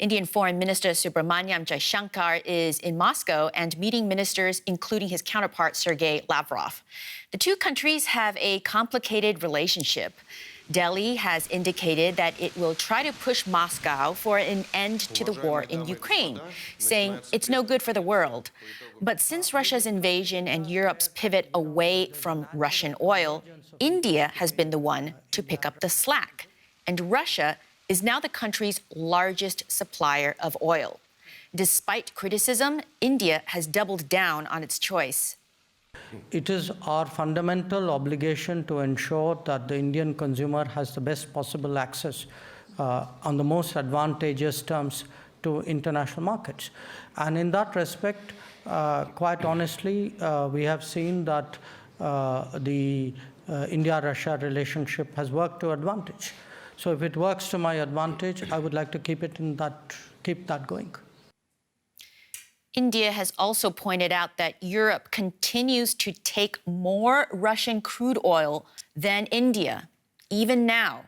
Indian Foreign Minister Subrahmanyam Jaishankar is in Moscow and meeting ministers, including his counterpart, Sergey Lavrov. The two countries have a complicated relationship. Delhi has indicated that it will try to push Moscow for an end to the war in Ukraine, saying it's no good for the world. But since Russia's invasion and Europe's pivot away from Russian oil, India has been the one to pick up the slack. And Russia is now the country's largest supplier of oil. Despite criticism, India has doubled down on its choice. It is our fundamental obligation to ensure that the Indian consumer has the best possible access on the most advantageous terms to international markets. And in that respect, quite honestly, we have seen that the India-Russia relationship has worked to advantage. So if it works to my advantage, I would like to keep that going. India has also pointed out that Europe continues to take more Russian crude oil than India, even now.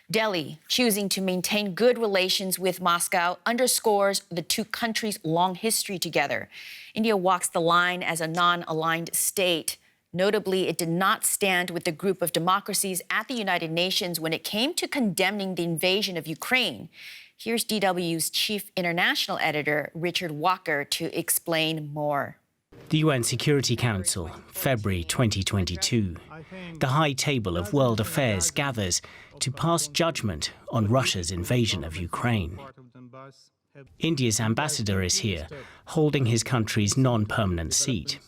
Delhi choosing to maintain good relations with Moscow underscores the two countries' long history together. India walks the line as a non-aligned state. Notably, it did not stand with the group of democracies at the United Nations when it came to condemning the invasion of Ukraine. Here's DW's chief international editor, Richard Walker, to explain more. The UN Security Council, February 2022. The high table of world affairs gathers to pass judgment on Russia's invasion of Ukraine. India's ambassador is here, holding his country's non-permanent seat.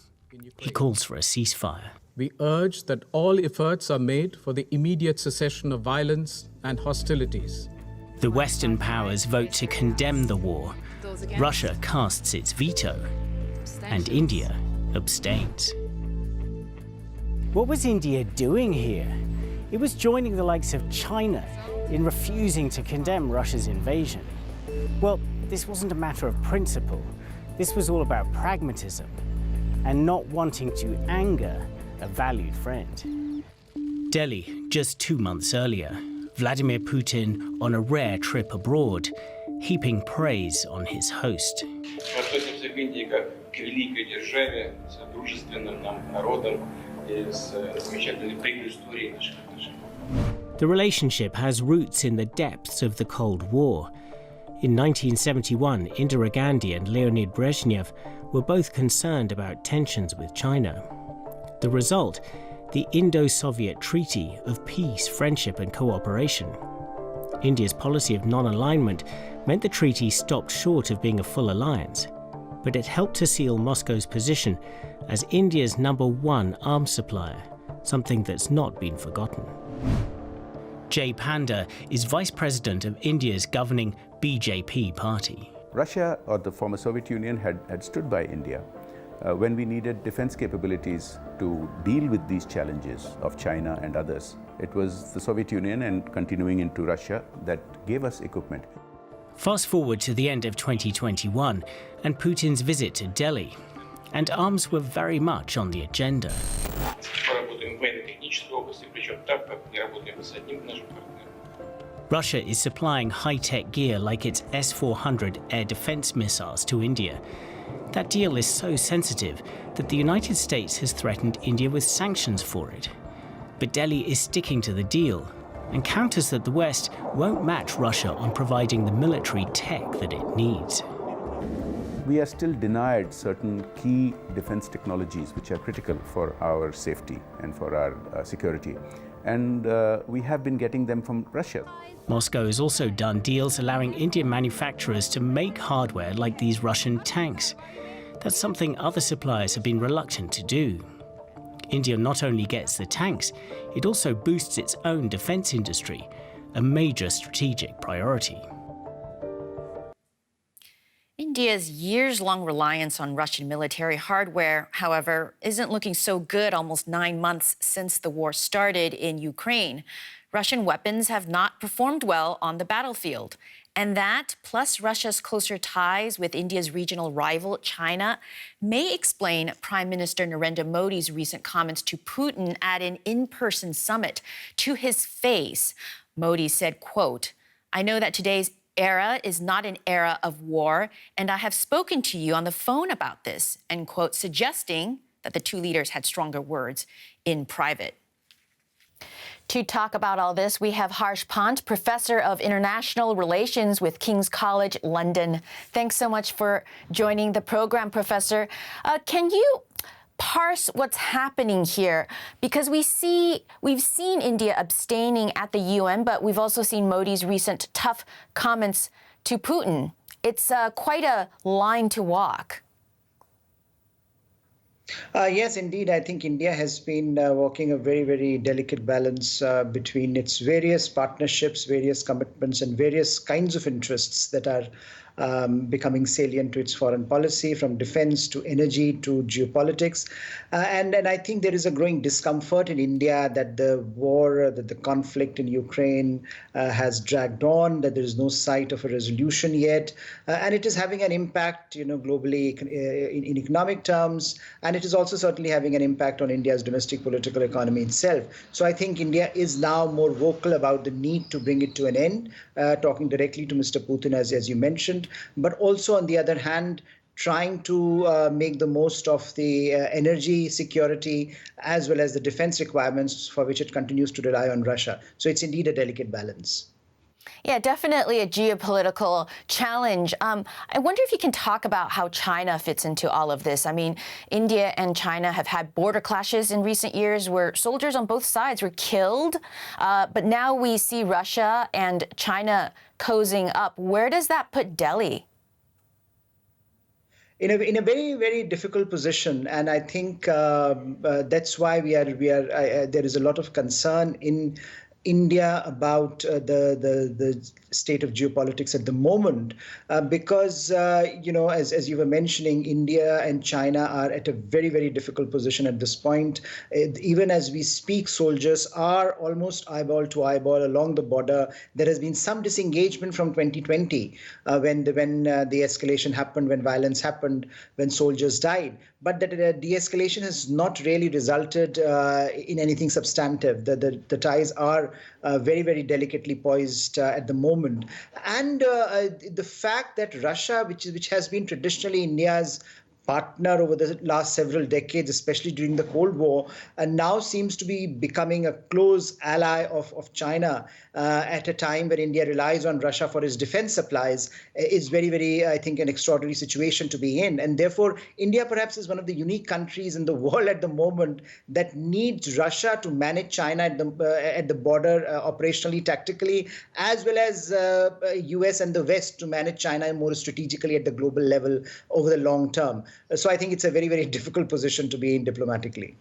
He calls for a ceasefire. We urge that all efforts are made for the immediate cessation of violence and hostilities. The Western powers vote to condemn the war. Russia casts its veto, and India abstains. What was India doing here? It was joining the likes of China in refusing to condemn Russia's invasion. Well, this wasn't a matter of principle. This was all about pragmatism and not wanting to anger a valued friend. Delhi, just 2 months earlier. Vladimir Putin on a rare trip abroad, heaping praise on his host. The relationship has roots in the depths of the Cold War. In 1971, Indira Gandhi and Leonid Brezhnev were both concerned about tensions with China. The result, the Indo-Soviet Treaty of Peace, Friendship and Cooperation. India's policy of non-alignment meant the treaty stopped short of being a full alliance, but it helped to seal Moscow's position as India's #1 arms supplier, something that's not been forgotten. Jay Panda is vice president of India's governing BJP party. Russia, or the former Soviet Union, had stood by India when we needed defense capabilities to deal with these challenges of China and others. It was the Soviet Union and continuing into Russia that gave us equipment. Fast forward to the end of 2021 and Putin's visit to Delhi, and arms were very much on the agenda. Russia is supplying high-tech gear like its S-400 air defense missiles to India. That deal is so sensitive that the United States has threatened India with sanctions for it. But Delhi is sticking to the deal and counters that the West won't match Russia on providing the military tech that it needs. We are still denied certain key defense technologies which are critical for our safety and for our security. And we have been getting them from Russia. Moscow has also done deals allowing Indian manufacturers to make hardware like these Russian tanks. That's something other suppliers have been reluctant to do. India not only gets the tanks, it also boosts its own defense industry, a major strategic priority. India's years-long reliance on Russian military hardware, however, isn't looking so good almost 9 months since the war started in Ukraine. Russian weapons have not performed well on the battlefield. And that, plus Russia's closer ties with India's regional rival, China, may explain Prime Minister Narendra Modi's recent comments to Putin at an in-person summit. To his face, Modi said, quote, "I know that today's era is not an era of war, and I have spoken to you on the phone about this, end quote, suggesting that the two leaders had stronger words in private. To talk about all this, we have Harsh Pant, Professor of International Relations with King's College London. Thanks so much for joining the program, Professor. Can you parse what's happening here? Because we've seen India abstaining at the UN, but we've also seen Modi's recent tough comments to Putin. It's quite a line to walk. Yes, indeed. I think India has been walking a very, very delicate balance between its various partnerships, various commitments, and various kinds of interests that are becoming salient to its foreign policy, from defense to energy to geopolitics. And I think there is a growing discomfort in India that the war, that the conflict in Ukraine has dragged on, that there is no sight of a resolution yet. And it is having an impact, globally in economic terms. And it is also certainly having an impact on India's domestic political economy itself. So I think India is now more vocal about the need to bring it to an end, talking directly to Mr. Putin, as you mentioned, but also, on the other hand, trying to make the most of the energy security as well as the defense requirements for which it continues to rely on Russia. So it's indeed a delicate balance. Yeah, definitely a geopolitical challenge. I wonder if you can talk about how China fits into all of this. I mean, India and China have had border clashes in recent years where soldiers on both sides were killed. But now we see Russia and China cozying up. Where does that put Delhi? In a very, very difficult position, and I think that's why there is a lot of concern in India about the state of geopolitics at the moment, because, as you were mentioning, India and China are at a very, very difficult position at this point. Even as we speak, soldiers are almost eyeball to eyeball along the border. There has been some disengagement from 2020 when the escalation happened, when violence happened, when soldiers died. But the de-escalation has not really resulted in anything substantive. The ties are very, very delicately poised at the moment. And the fact that Russia, which has been traditionally India's partner over the last several decades, especially during the Cold War, and now seems to be becoming a close ally of China at a time when India relies on Russia for its defense supplies, is very, very, I think, an extraordinary situation to be in. And therefore, India perhaps is one of the unique countries in the world at the moment that needs Russia to manage China at the border operationally, tactically, as well as US and the West to manage China more strategically at the global level over the long term. So I think it's a very, very difficult position to be in diplomatically.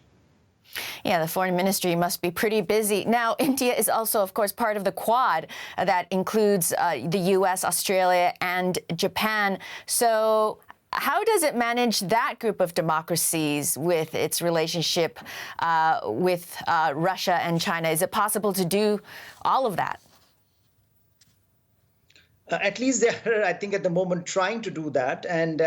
Yeah, the foreign ministry must be pretty busy. Now, India is also, of course, part of the Quad that includes the U.S., Australia, and Japan. So how does it manage that group of democracies with its relationship with Russia and China? Is it possible to do all of that? At least they're, I think, at the moment trying to do that. And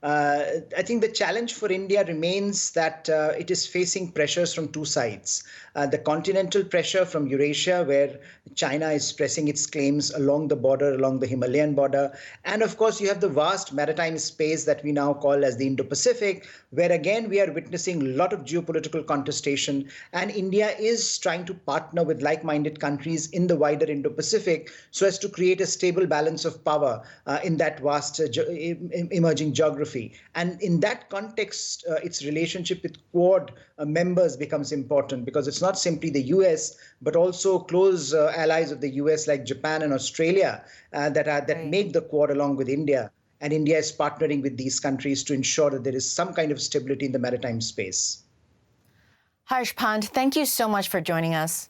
I think the challenge for India remains that it is facing pressures from two sides. The continental pressure from Eurasia, where China is pressing its claims along the border, along the Himalayan border. And of course, you have the vast maritime space that we now call as the Indo-Pacific, where again, we are witnessing a lot of geopolitical contestation. And India is trying to partner with like-minded countries in the wider Indo-Pacific so as to create a stable balance of power in that vast emerging geography. And in that context, its relationship with Quad members becomes important, because it's not simply the US, but also close allies of the US like Japan and Australia that make the Quad along with India. And India is partnering with these countries to ensure that there is some kind of stability in the maritime space. Harsh Pant, thank you so much for joining us.